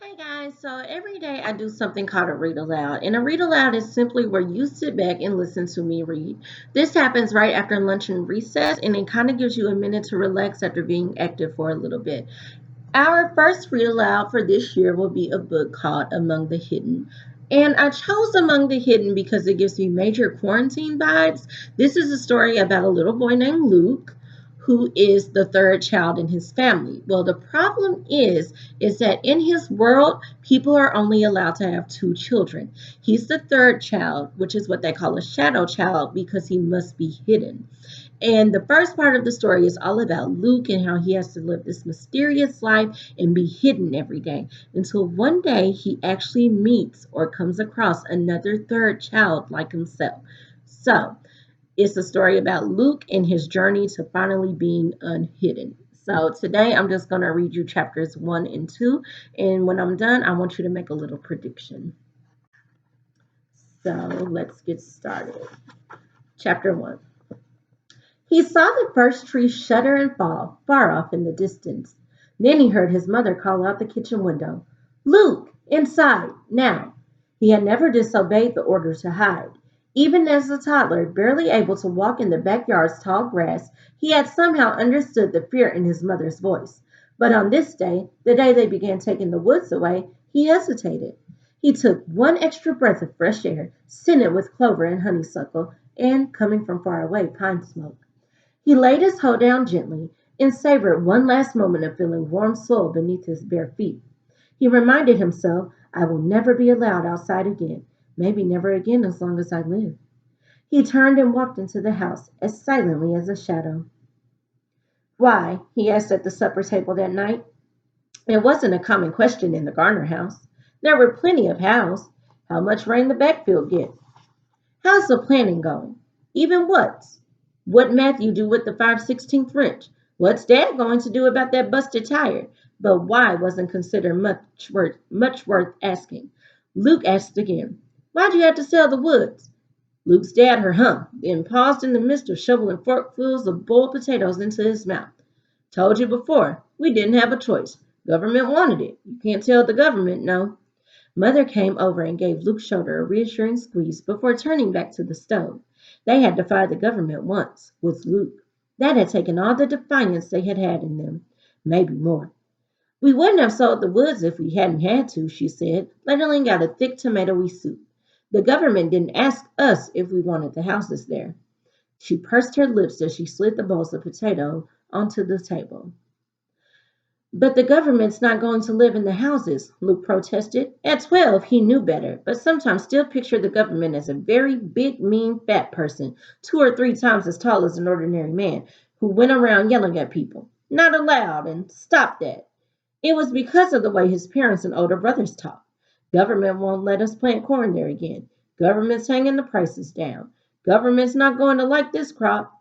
Hey guys, so every day I do something called a read aloud. And a read aloud is simply where you sit back and listen to me read. This happens right after lunch and recess, and it kind of gives you a minute to relax after being active for a little bit. Our first read aloud for this year will be a book called Among the Hidden. And I chose Among the Hidden because it gives me major quarantine vibes. This is a story about a little boy named Luke who is the third child in his family. Well, the problem is that in his world, people are only allowed to have two children. He's the third child, which is what they call a shadow child because he must be hidden. And the first part of the story is all about Luke and how he has to live this mysterious life and be hidden every day until one day he actually meets or comes across another third child like himself. So it's a story about Luke and his journey to finally being unhidden. So today I'm just going to read you chapters 1 and 2. And when I'm done, I want you to make a little prediction. So let's get started. Chapter 1. He saw the first tree shudder and fall, far off in the distance. Then he heard his mother call out the kitchen window, "Luke, inside, now!" He had never disobeyed the order to hide. Even as a toddler, barely able to walk in the backyard's tall grass, he had somehow understood the fear in his mother's voice. But on this day, the day they began taking the woods away, he hesitated. He took one extra breath of fresh air, scented with clover and honeysuckle, and, coming from far away, pine smoke. He laid his hoe down gently and savored one last moment of feeling warm soil beneath his bare feet. He reminded himself, "I will never be allowed outside again, maybe never again as long as I live." He turned and walked into the house as silently as a shadow. "Why?" he asked at the supper table that night. It wasn't a common question in the Garner house. There were plenty of hows. How much rain the backfield get? How's the planning going? Even what's? What Matthew do with the 5/16 wrench? What's Dad going to do about that busted tire? But why wasn't considered much worth asking. Luke asked again, "Why'd you have to sell the woods?" Luke's dad then paused in the midst of shoveling forkfuls of boiled potatoes into his mouth. "Told you before, we didn't have a choice. Government wanted it. You can't tell the government no." Mother came over and gave Luke's shoulder a reassuring squeeze before turning back to the stove. They had defied the government once, with Luke. That had taken all the defiance they had had in them, maybe more. "We wouldn't have sold the woods if we hadn't had to," she said, ladling out a thick tomatoey soup. "The government didn't ask us if we wanted the houses there." She pursed her lips as she slid the bowls of potato onto the table. "But the government's not going to live in the houses," Luke protested. At 12, he knew better, but sometimes still pictured the government as a very big, mean, fat person, 2 or 3 times as tall as an ordinary man, who went around yelling at people, "Not allowed," and "Stop that." It was because of the way his parents and older brothers talked. Government won't let us plant corn there again. Government's hanging the prices down. Government's not going to like this crop.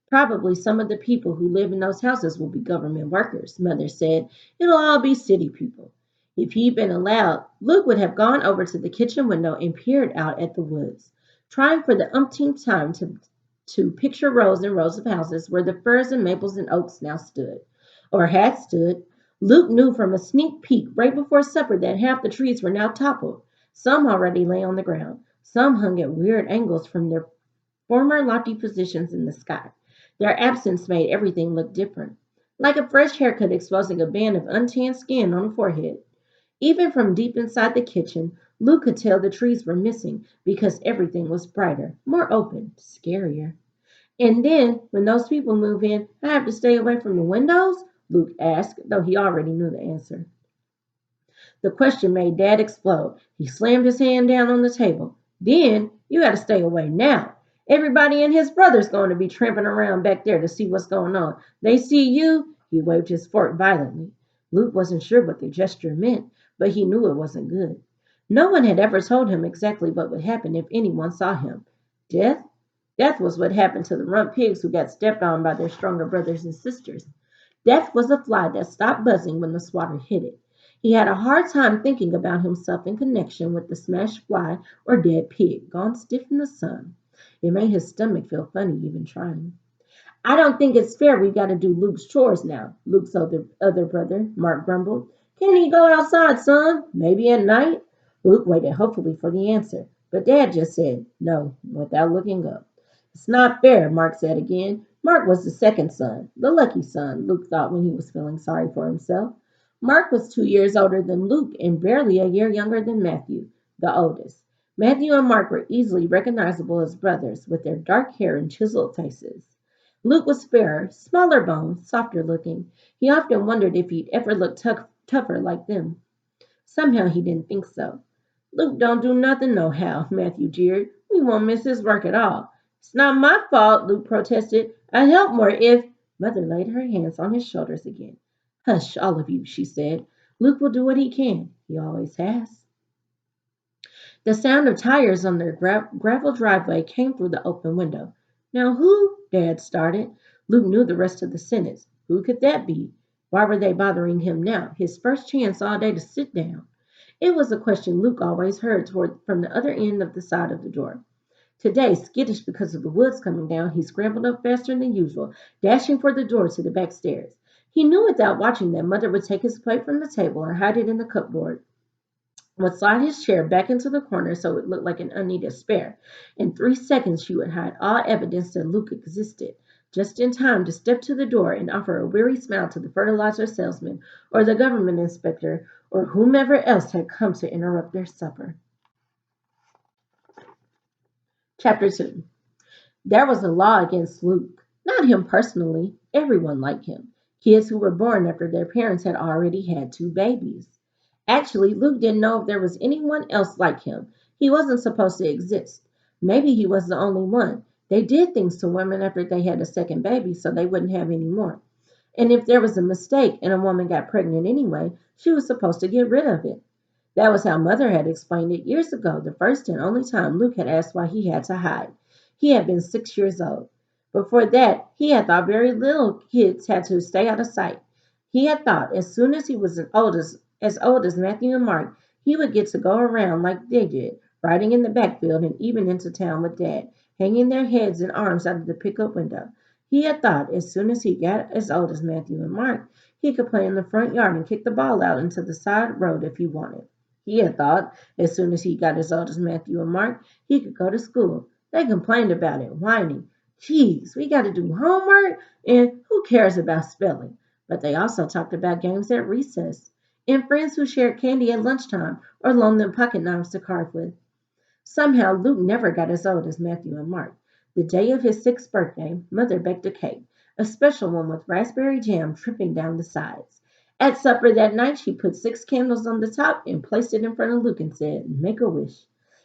Probably some of the people who live in those houses will be government workers, Mother said. It'll all be city people. If he'd been allowed, Luke would have gone over to the kitchen window and peered out at the woods, trying for the umpteenth time to picture rows and rows of houses where the firs and maples and oaks now stood, or had stood. Luke knew from a sneak peek right before supper that half the trees were now toppled. Some already lay on the ground. Some hung at weird angles from their former lofty positions in the sky. Their absence made everything look different, like a fresh haircut exposing a band of untanned skin on the forehead. Even from deep inside the kitchen, Luke could tell the trees were missing because everything was brighter, more open, scarier. "And then, when those people move in, I have to stay away from the windows?" Luke asked, though he already knew the answer. The question made Dad explode. He slammed his hand down on the table. "Then you gotta stay away now. Everybody and his brother's going to be tramping around back there to see what's going on. They see you." He waved his fork violently. Luke wasn't sure what the gesture meant, but he knew it wasn't good. No one had ever told him exactly what would happen if anyone saw him. Death? Death was what happened to the rump pigs who got stepped on by their stronger brothers and sisters. Death was a fly that stopped buzzing when the swatter hit it. He had a hard time thinking about himself in connection with the smashed fly or dead pig, gone stiff in the sun. It made his stomach feel funny even trying. "I don't think it's fair we gotta do Luke's chores now," Luke's other brother, Mark, grumbled. Can he go outside, son? Maybe at night? Luke waited hopefully for the answer, but Dad just said no without looking up. It's not fair, Mark said again. Mark was the second son, the lucky son, Luke thought when he was feeling sorry for himself. Mark was 2 years older than Luke and barely a year younger than Matthew, the oldest. Matthew and Mark were easily recognizable as brothers, with their dark hair and chiseled faces. Luke was fairer, smaller boned, softer looking. He often wondered if he'd ever look tougher like them. Somehow he didn't think so. Luke don't do nothing nohow, Matthew jeered. We won't miss his work at all. It's not my fault, Luke protested. I'd help more if... Mother laid her hands on his shoulders again. Hush, all of you, she said. Luke will do what he can. He always has. The sound of tires on their gravel driveway came through the open window. Now who? Dad started. Luke knew the rest of the sentence. Who could that be? Why were they bothering him now? His first chance all day to sit down. It was a question Luke always heard from the other end of the side of the door. Today, skittish because of the woods coming down, he scrambled up faster than usual, dashing for the door to the back stairs. He knew without watching that Mother would take his plate from the table and hide it in the cupboard, would slide his chair back into the corner so it looked like an unneeded spare. In 3 seconds, she would hide all evidence that Luke existed, just in time to step to the door and offer a weary smile to the fertilizer salesman or the government inspector or whomever else had come to interrupt their supper. Chapter 2. There was a law against Luke. Not him personally. Everyone liked him. Kids who were born after their parents had already had 2 babies. Actually, Luke didn't know if there was anyone else like him. He wasn't supposed to exist. Maybe he was the only one. They did things to women after they had a second baby so they wouldn't have any more. And if there was a mistake and a woman got pregnant anyway, she was supposed to get rid of it. That was how Mother had explained it years ago, the first and only time Luke had asked why he had to hide. He had been 6 years old. Before that, he had thought very little kids had to stay out of sight. He had thought as soon as he was as old as Matthew and Mark, he would get to go around like they did, riding in the backfield and even into town with Dad, hanging their heads and arms out of the pickup window. He had thought as soon as he got as old as Matthew and Mark, he could play in the front yard and kick the ball out into the side road if he wanted. He had thought, as soon as he got as old as Matthew and Mark, he could go to school. They complained about it, whining, Geez, we got to do homework, and who cares about spelling? But they also talked about games at recess, and friends who shared candy at lunchtime or loaned them pocket knives to carve with. Somehow Luke never got as old as Matthew and Mark. The day of his 6th birthday, Mother baked a cake, a special one with raspberry jam dripping down the sides. At supper that night, she put 6 candles on the top and placed it in front of Luke and said, Make a wish.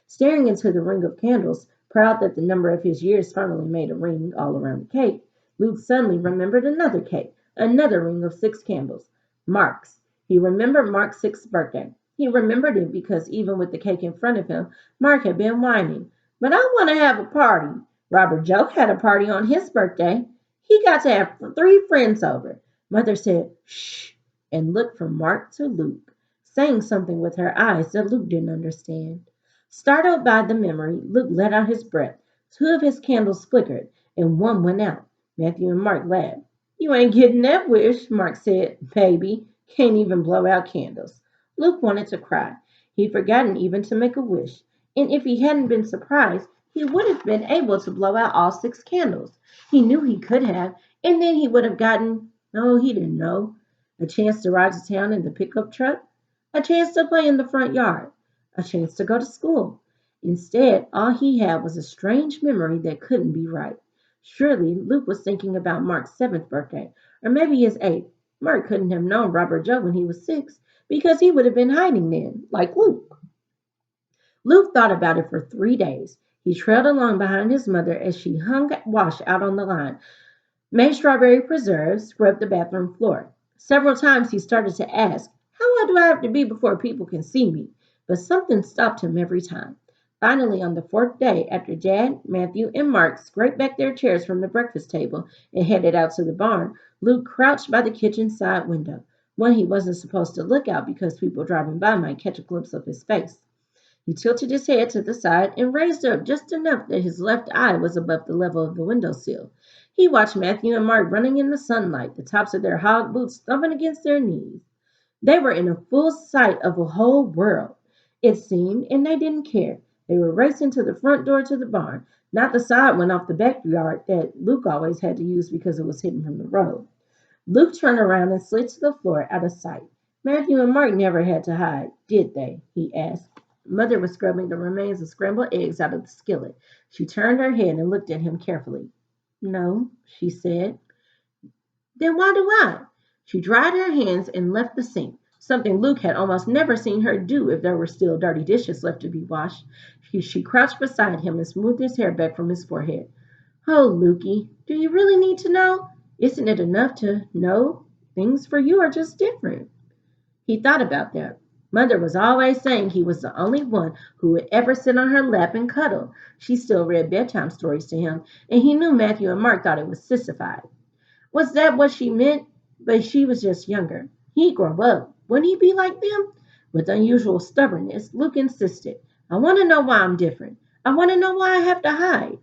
Staring into the ring of candles, proud that the number of his years finally made a ring all around the cake, Luke suddenly remembered another cake, another ring of 6 candles. Mark's. He remembered Mark's 6th birthday. He remembered it because even with the cake in front of him, Mark had been whining. But I want to have a party. Robert Joe had a party on his birthday. He got to have 3 friends over. Mother said, Shh, and looked from Mark to Luke, saying something with her eyes that Luke didn't understand. Startled by the memory, Luke let out his breath. 2 of his candles flickered, and one went out. Matthew and Mark laughed. You ain't getting that wish, Mark said. Baby, can't even blow out candles. Luke wanted to cry. He'd forgotten even to make a wish. And if he hadn't been surprised, he would have been able to blow out all 6 candles. He knew he could have, and then he would have gotten, no, he didn't know, a chance to ride to town in the pickup truck, a chance to play in the front yard, a chance to go to school. Instead, all he had was a strange memory that couldn't be right. Surely Luke was thinking about Mark's 7th birthday, or maybe his 8th. Mark couldn't have known Robert Joe when he was 6, because he would have been hiding then, like Luke. Luke thought about it for 3 days. He trailed along behind his mother as she hung wash out on the line, made strawberry preserves, scrubbed the bathroom floor. Several times he started to ask, How old do I have to be before people can see me? But something stopped him every time. Finally, on the 4th day, after Dad, Matthew, and Mark scraped back their chairs from the breakfast table and headed out to the barn, Luke crouched by the kitchen side window, one he wasn't supposed to look out because people driving by might catch a glimpse of his face. He tilted his head to the side and raised up just enough that his left eye was above the level of the windowsill. He watched Matthew and Mark running in the sunlight, the tops of their hog boots thumping against their knees. They were in a full sight of a whole world, it seemed, and they didn't care. They were racing to the front door to the barn, not the side one off the backyard that Luke always had to use because it was hidden from the road. Luke turned around and slid to the floor out of sight. Matthew and Mark never had to hide, did they? He asked. Mother was scrubbing the remains of scrambled eggs out of the skillet. She turned her head and looked at him carefully. No, she said. Then why do I? She dried her hands and left the sink, something Luke had almost never seen her do if there were still dirty dishes left to be washed. She crouched beside him and smoothed his hair back from his forehead. Oh, Lukey, do you really need to know? Isn't it enough to know? Things for you are just different. He thought about that. Mother was always saying he was the only one who would ever sit on her lap and cuddle. She still read bedtime stories to him, and he knew Matthew and Mark thought it was sissified. Was that what she meant? But she was just younger. He'd grow up. Wouldn't he be like them? With unusual stubbornness, Luke insisted. I want to know why I'm different. I want to know why I have to hide.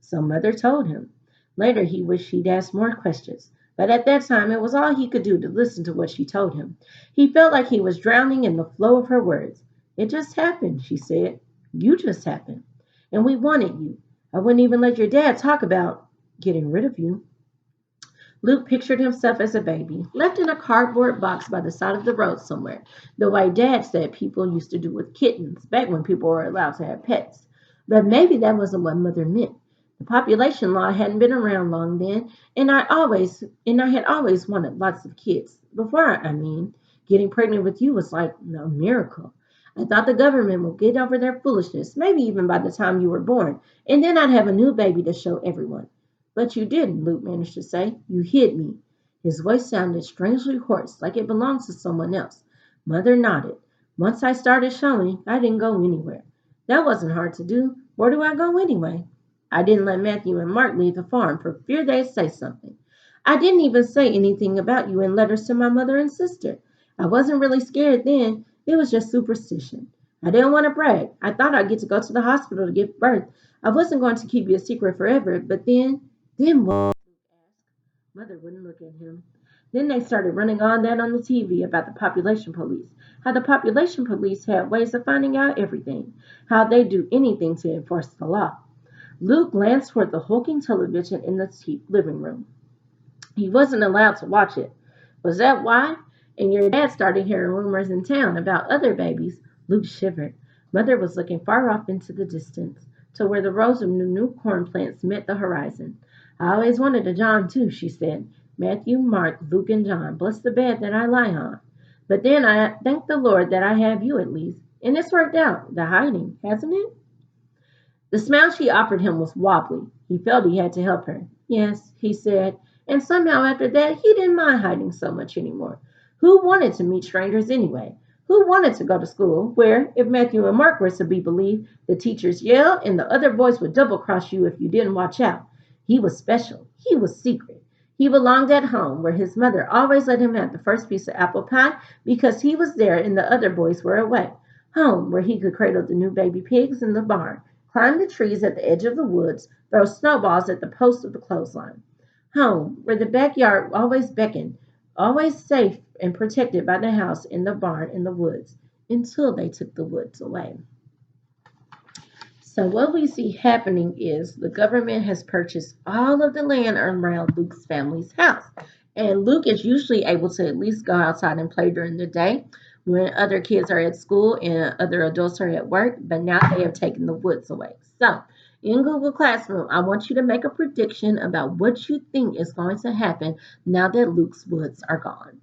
So Mother told him. Later, he wished he'd asked more questions. But at that time, it was all he could do to listen to what she told him. He felt like he was drowning in the flow of her words. It just happened, she said. You just happened. And we wanted you. I wouldn't even let your dad talk about getting rid of you. Luke pictured himself as a baby, left in a cardboard box by the side of the road somewhere, the way Dad said people used to do with kittens back when people were allowed to have pets. But maybe that wasn't what Mother meant. The population law hadn't been around long then, and I had always wanted lots of kids. Getting pregnant with you was like a miracle. I thought the government would get over their foolishness, maybe even by the time you were born, and then I'd have a new baby to show everyone. But you didn't, Luke managed to say. You hid me. His voice sounded strangely hoarse, like it belonged to someone else. Mother nodded. Once I started showing, I didn't go anywhere. That wasn't hard to do. Where do I go anyway? I didn't let Matthew and Mark leave the farm for fear they'd say something. I didn't even say anything about you in letters to my mother and sister. I wasn't really scared then. It was just superstition. I didn't want to brag. I thought I'd get to go to the hospital to give birth. I wasn't going to keep you a secret forever, but then what? Mother wouldn't look at him. Then they started running on that on the TV about the population police. How the population police had ways of finding out everything. How they'd do anything to enforce the law. Luke glanced toward the hulking television in the living room. He wasn't allowed to watch it. Was that why? And your dad started hearing rumors in town about other babies. Luke shivered. Mother was looking far off into the distance, to where the rows of new corn plants met the horizon. I always wanted a John too, she said. Matthew, Mark, Luke, and John. Bless the bed that I lie on. But then I thank the Lord that I have you at least. And it's worked out, the hiding, hasn't it? The smile she offered him was wobbly. He felt he had to help her. Yes, he said, and somehow after that he didn't mind hiding so much anymore. Who wanted to meet strangers anyway? Who wanted to go to school where, if Matthew and Mark were to be believed, the teachers yelled and the other boys would double cross you if you didn't watch out? He was special. He was secret. He belonged at home, where his mother always let him have the first piece of apple pie because he was there and the other boys were away. Home, where he could cradle the new baby pigs in the barn, climb the trees at the edge of the woods, throw snowballs at the post of the clothesline. Home, where the backyard always beckoned, always safe and protected by the house and the barn in the woods, until they took the woods away. So what we see happening is the government has purchased all of the land around Luke's family's house. And Luke is usually able to at least go outside and play during the day when other kids are at school and other adults are at work, but now they have taken the woods away. So in Google Classroom, I want you to make a prediction about what you think is going to happen now that Luke's woods are gone.